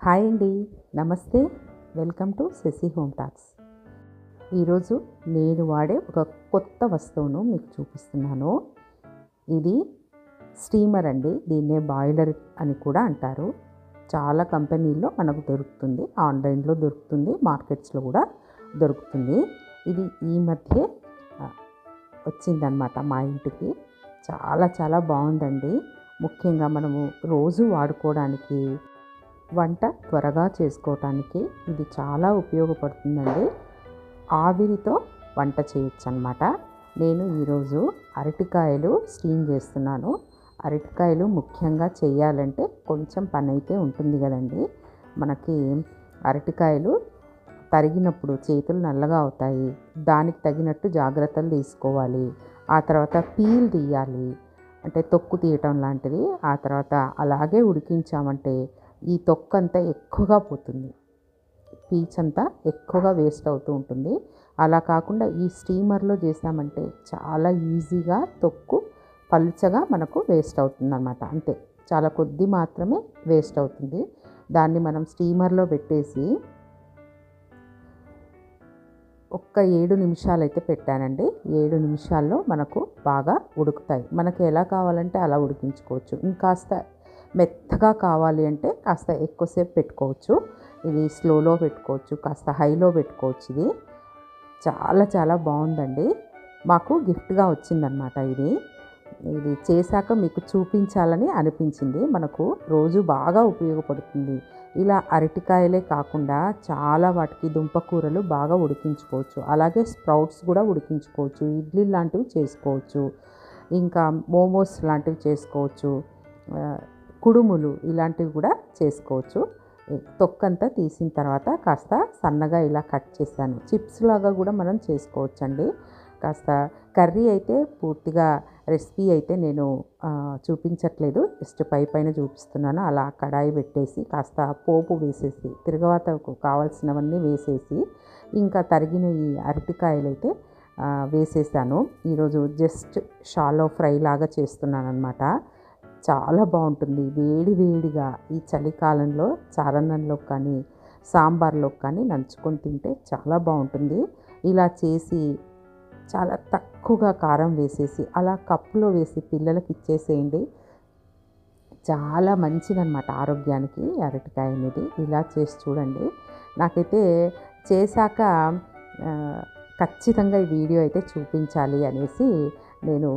Hi అండి, నమస్తే. Welcome to Shashi home talks. ఈరోజు నేను వాడే ఒక కొత్త వస్తువును మీకు చూపిస్తున్నాను. ఇది స్టీమర్ అండి. దీన్నే బాయిలర్ అని కూడా అంటారు. చాలా కంపెనీల్లో మనకు దొరుకుతుంది, ఆన్లైన్లో దొరుకుతుంది, మార్కెట్స్లో కూడా దొరుకుతుంది. ఇది ఈ మధ్య వచ్చిందనమాట మా ఇంటికి. చాలా చాలా బాగుందండి. ముఖ్యంగా మనము రోజు వాడుకోవడానికి, వంట త్వరగా చేసుకోవటానికి ఇది చాలా ఉపయోగపడుతుందండి. ఆవిరితో వంట చేయొచ్చు అన్నమాట. నేను ఈరోజు అరటికాయలు స్టీమ్ చేస్తున్నాను. అరటికాయలు ముఖ్యంగా చేయాలంటే కొంచెం పని అయితే ఉంటుంది కదండి. మనకి అరటికాయలు తరిగినప్పుడు చేతులు నల్లగా అవుతాయి. దానికి తగినట్టు జాగ్రత్తలు తీసుకోవాలి. ఆ తర్వాత పీల్ తీయాలి, అంటే తొక్కు తీయటం లాంటిది. ఆ తర్వాత అలాగే ఉడికించామంటే ఈ తొక్కు అంతా ఎక్కువగా పోతుంది, పీచ్ అంతా ఎక్కువగా వేస్ట్ అవుతూ ఉంటుంది. అలా కాకుండా ఈ స్టీమర్లో చేసామంటే చాలా ఈజీగా తొక్కు పలుచగా మనకు వేస్ట్ అవుతుంది అన్నమాట. అంతే, చాలా కొద్ది మాత్రమే వేస్ట్ అవుతుంది. దాన్ని మనం స్టీమర్లో పెట్టేసి ఒక్క 7 నిమిషాలు అయితే పెట్టానండి. 7 నిమిషాల్లో మనకు బాగా ఉడుకుతాయి. మనకి ఎలా కావాలంటే అలా ఉడికించుకోవచ్చు. ఇంకాస్త మెత్తగా కావాలి అంటే కాస్త ఎక్కువసేపు పెట్టుకోవచ్చు. ఇది స్లోలో పెట్టుకోవచ్చు, కాస్త హైలో పెట్టుకోవచ్చు. ఇది చాలా చాలా బాగుందండి. మాకు గిఫ్ట్గా వచ్చిందనమాట. ఇది చేశాక మీకు చూపించాలని అనిపించింది. మనకు రోజు బాగా ఉపయోగపడుతుంది. ఇలా అరటికాయలే కాకుండా చాలా వాటికి దుంపకూరలు బాగా ఉడికించుకోవచ్చు. అలాగే స్ప్రౌట్స్ కూడా ఉడికించుకోవచ్చు. ఇడ్లీ లాంటివి చేసుకోవచ్చు, ఇంకా మోమోస్ లాంటివి చేసుకోవచ్చు, కుడుములు ఇలాంటివి కూడా చేసుకోవచ్చు. తొక్కంతా తీసిన తర్వాత కాస్త సన్నగా ఇలా కట్ చేశాను. చిప్స్ లాగా కూడా మనం చేసుకోవచ్చండి. కాస్త కర్రీ అయితే పూర్తిగా రెసిపీ అయితే నేను చూపించట్లేదు, జస్ట్ పైన చూపిస్తున్నాను. అలా కడాయి పెట్టేసి కాస్త పోపు వేసేసి, తిరగవాతకు కావాల్సినవన్నీ వేసేసి, ఇంకా తరిగిన ఈ అరటికాయలు అయితే వేసేసాను. ఈరోజు జస్ట్ షాలో ఫ్రై లాగా చేస్తున్నాను అనమాట. చాలా బాగుంటుంది. వేడి వేడిగా ఈ చలికాలంలో చారన్నంలో కానీ సాంబార్లో కానీ నంచుకొని తింటే చాలా బాగుంటుంది. ఇలా చేసి చాలా తక్కువగా కారం వేసేసి అలా కప్పులో వేసి పిల్లలకి ఇచ్చేసేయండి. చాలా మంచిదన్నమాట ఆరోగ్యానికి అరటికాయ అనేది. ఇలా చేసి చూడండి. నాకైతే చేశాక ఖచ్చితంగా ఈ వీడియో అయితే చూపించాలి అనేసి నేను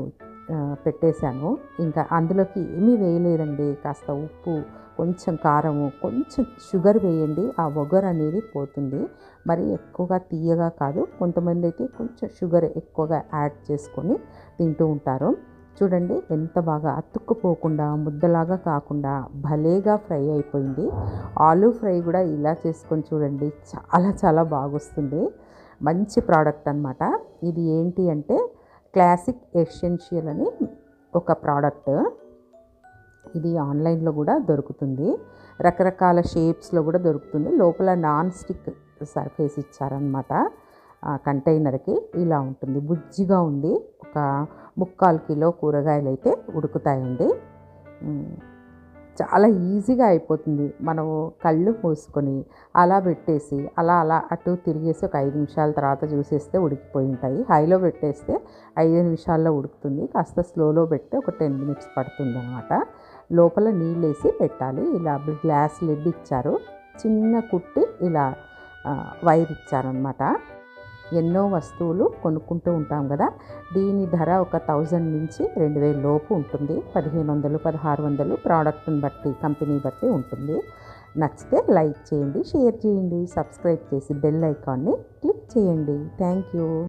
పెట్టేశాను. ఇంకా అందులోకి ఏమీ వేయలేదండి. కాస్త ఉప్పు, కొంచెం కారము, కొంచెం షుగర్ వేయండి. ఆ ఒగరు అనేది పోతుంది. మరి ఎక్కువగా తీయగా కాదు. కొంతమంది అయితే కొంచెం షుగర్ ఎక్కువగా యాడ్ చేసుకొని తింటూ ఉంటారు. చూడండి ఎంత బాగా అతుక్కుపోకుండా, ముద్దలాగా కాకుండా భలేగా ఫ్రై అయిపోయింది. ఆలూ ఫ్రై కూడా ఇలా చేసుకొని చూడండి, చాలా చాలా బాగొస్తుంది. మంచి ప్రోడక్ట్ అన్నమాట. ఇది ఏంటి అంటే క్లాసిక్ ఎసెన్షియల్ అని ఒక ప్రోడక్ట్. ఇది ఆన్లైన్లో కూడా దొరుకుతుంది. రకరకాల షేప్స్లో కూడా దొరుకుతుంది. లోపల నాన్ స్టిక్ సర్ఫేస్ ఇచ్చారనమాట. కంటైనర్కి ఇలా ఉంటుంది. బుజ్జిగా ఉంది. ఒక 3/4 కిలో కూరగాయలు అయితే ఉడుకుతాయండి. చాలా ఈజీగా అయిపోతుంది. మనము కళ్ళు మూసుకొని అలా పెట్టేసి అలా అటు తిరిగేసి ఒక 5 నిమిషాల తర్వాత చూసేస్తే ఉడికిపోయి ఉంటాయి. హైలో పెట్టేస్తే 5 నిమిషాల్లో ఉడుకుతుంది. కాస్త స్లోలో పెడితే ఒక 10 మినిట్స్ పడుతుంది అనమాట. లోపల నీళ్ళు వేసి పెట్టాలి. ఇలా గ్లాస్ లిడ్ ఇచ్చారు. చిన్న కుట్టి ఇలా వైర్ ఇచ్చారనమాట. ఎన్నో వస్తువులు కొనుక్కుంటూ ఉంటాం కదా. దీని ధర ఒక 1000 నుంచి 2000 లోపు ఉంటుంది. 1500, 1600 ప్రోడక్ట్ని బట్టి, కంపెనీ బట్టి ఉంటుంది. నచ్చితే లైక్ చేయండి, షేర్ చేయండి, సబ్స్క్రైబ్ చేసి బెల్ ఐకాన్ని క్లిక్ చేయండి. Thank you.